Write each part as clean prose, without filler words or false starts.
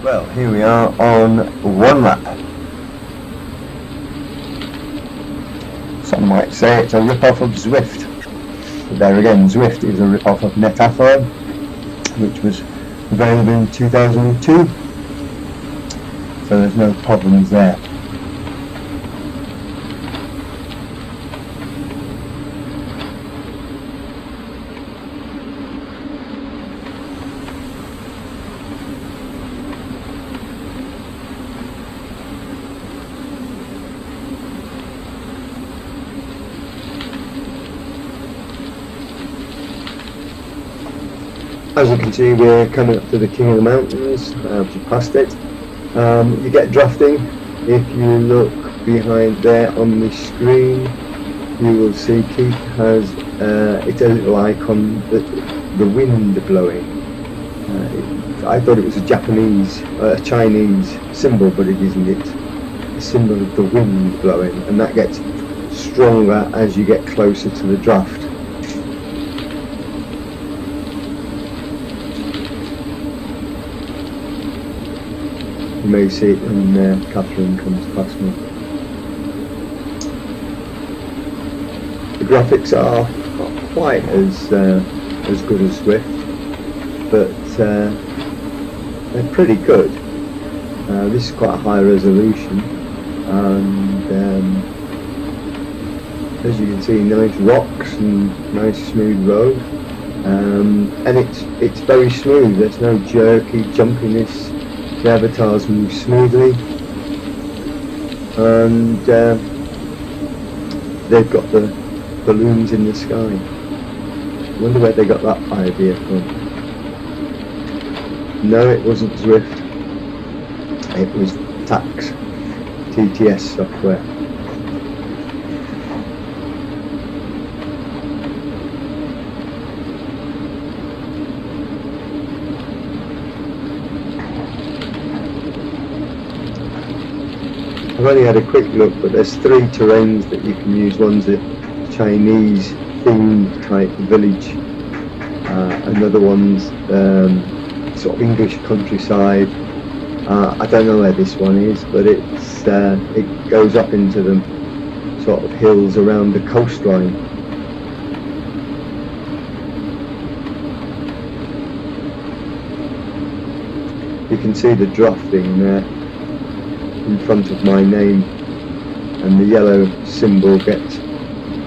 Well, here we are on OneLap. Some might say it's a rip-off of Zwift. But there again, Zwift is a rip-off of Netathlon, which was available in 2002. So there's no problems there. As you can see, we're coming up to the King of the Mountains. I've just passed it. You get drafting. If you look behind there on the screen, you will see Keith has it's a little icon, the wind blowing. I thought it was a Chinese symbol, but it isn't. It's a symbol of the wind blowing, and that gets stronger as you get closer to the draft. You may see it when Catherine comes past me. The graphics are not quite as good as Zwift, but they're pretty good. This is quite a high resolution, and as you can see, nice rocks and nice smooth road, and it's very smooth. There's no jerky jumpiness. The avatars move smoothly, and they've got the balloons in the sky. I wonder where they got that idea from. No, it wasn't Zwift. It was TTS software. I've only had a quick look, but there's 3 terrains that you can use. One's a Chinese themed type village, another one's sort of English countryside. I don't know where this one is, but it goes up into the sort of hills around the coastline. You can see the drafting there in front of my name, and the yellow symbol gets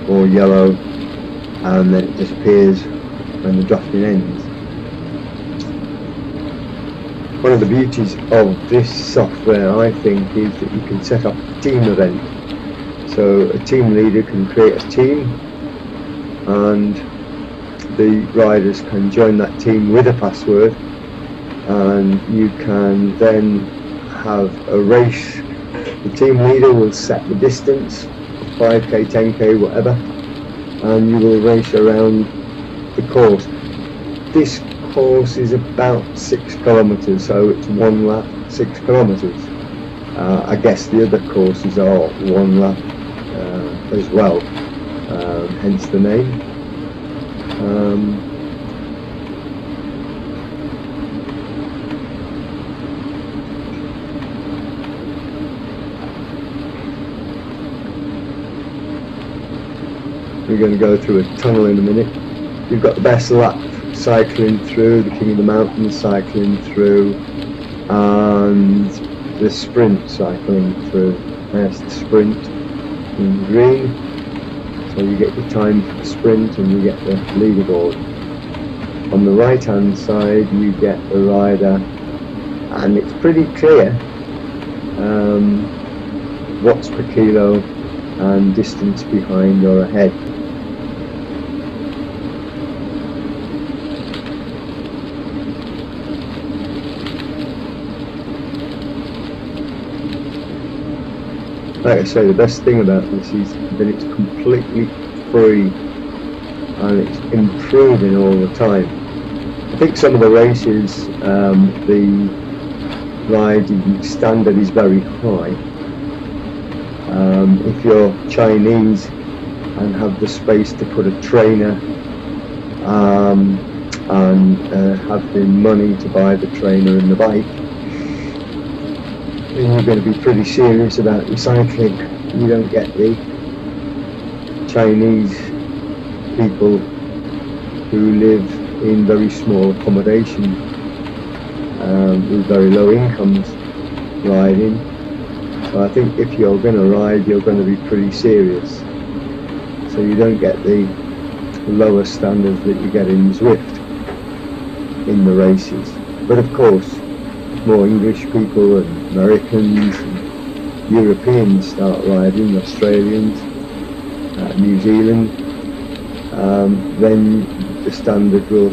more yellow, and then it disappears when the drafting ends. One of the beauties of this software, I think, is that you can set up a team event. So a team leader can create a team, and the riders can join that team with a password, and you can then have a race. The team leader will set the distance, 5k, 10k, whatever, and you will race around the course. This course is about 6 kilometers, so it's one lap, 6 kilometers. I guess the other courses are one lap as well, hence the name. We're going to go through a tunnel in a minute. You've got the best lap cycling through, the King of the Mountains cycling through, and the sprint cycling through. There's the sprint in green, so you get your time for the sprint and you get the leaderboard. On the right hand side you get the rider, and it's pretty clear watts per kilo and distance behind or ahead. Like I say, the best thing about this is that it's completely free and it's improving all the time. I think some of the races, the riding standard is very high. If you're Chinese and have the space to put a trainer and have the money to buy the trainer and the bike, then you're going to be pretty serious about your cycling. You don't get the Chinese people who live in very small accommodation with very low incomes riding. So I think if you're going to ride, you're going to be pretty serious. So you don't get the lower standards that you get in Zwift in the races. But of course, more English people and Americans and Europeans start riding, Australians, New Zealand, then the standard will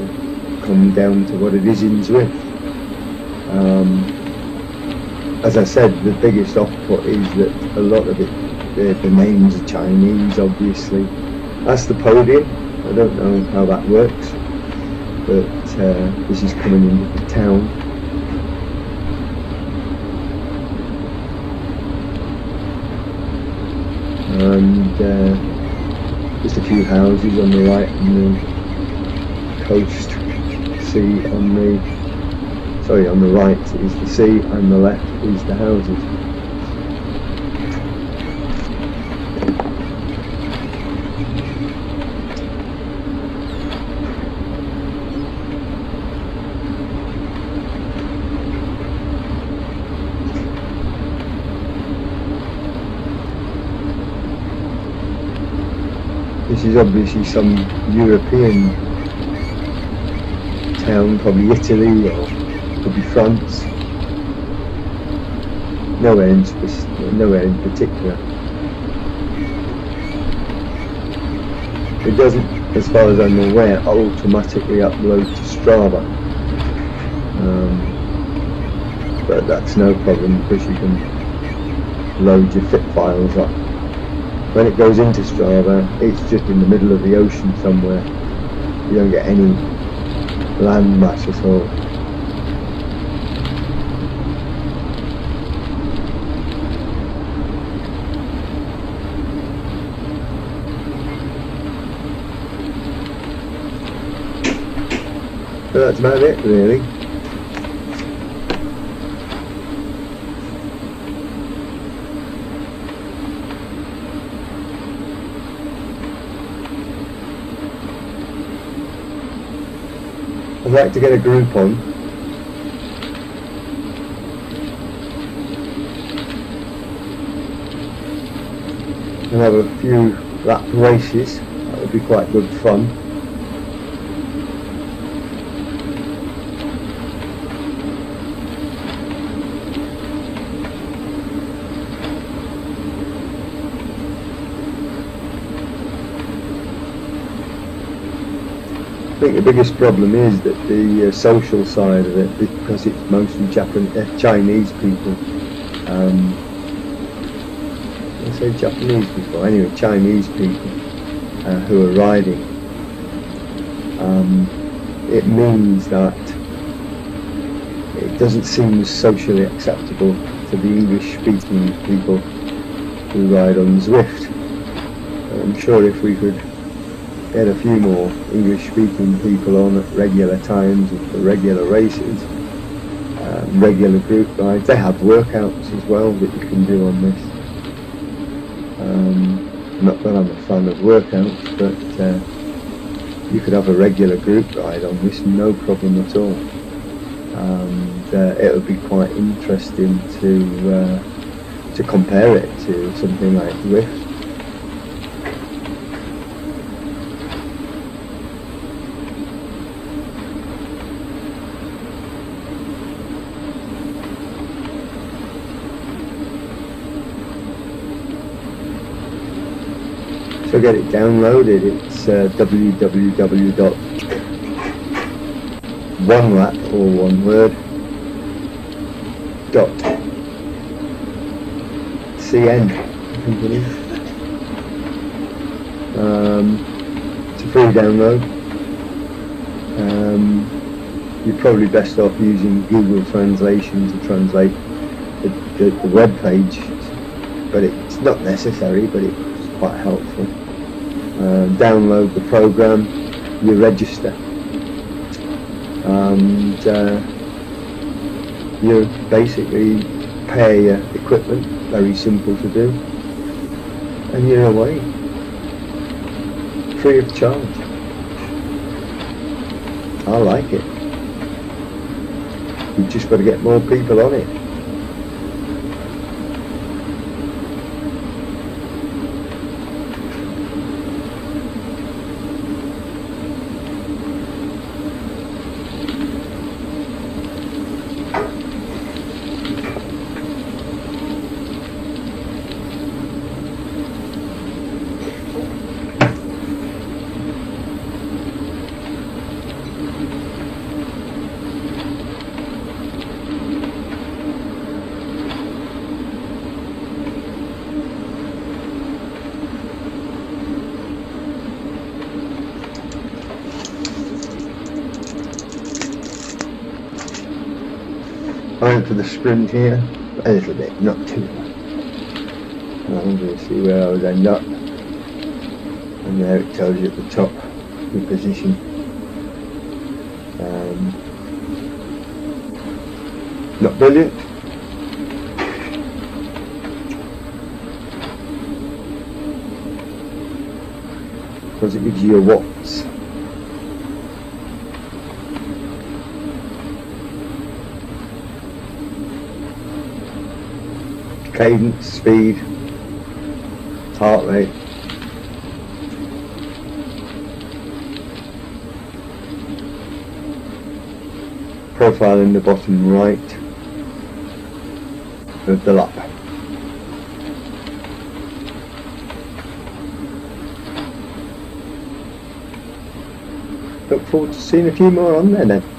come down to what it is in Zwift. As I said, the biggest off-put is that a lot of it, the names are Chinese, obviously. That's the podium. I don't know how that works, but this is coming into the town. And just a few houses on the right and the coast, sea on the right is the sea and the left is the houses. This is obviously some European town, probably Italy or could be France. Nowhere in particular. It doesn't, as far as I'm aware, automatically upload to Strava. But that's no problem because you can load your fit files up. When it goes into Strava, it's just in the middle of the ocean somewhere. You don't get any land mass at all. So that's about it, really. I'd like to get a group on. And have a few lap races. That would be quite good fun. I think the biggest problem is that the social side of it, because it's mostly Chinese people. I say Japanese people, anyway, Chinese people who are riding. It means that it doesn't seem socially acceptable to the English-speaking people who ride on Zwift. I'm sure if we could get a few more English-speaking people on at regular times and for regular races, regular group rides. They have workouts as well that you can do on this. Not that I'm a fan of workouts, but you could have a regular group ride on this, no problem at all. And it would be quite interesting to compare it to something like Zwift. So get it downloaded. It's www.OneLap, or one word, .cn, I think it is. It's a free download. You're probably best off using Google Translation to translate the web page, but it's not necessary, but it's quite helpful. Download the program, you register, and you're basically pair your equipment, very simple to do, and you're away, free of charge. I like it. We've just got to get more people on it. I went for the sprint here, a little bit, not too much. I'm going to see where I would end up. And there it tells you at the top the position. Not brilliant. Because it gives you your watts. Cadence, speed, heart rate. Profile in the bottom right of the lap. Look forward to seeing a few more on there then.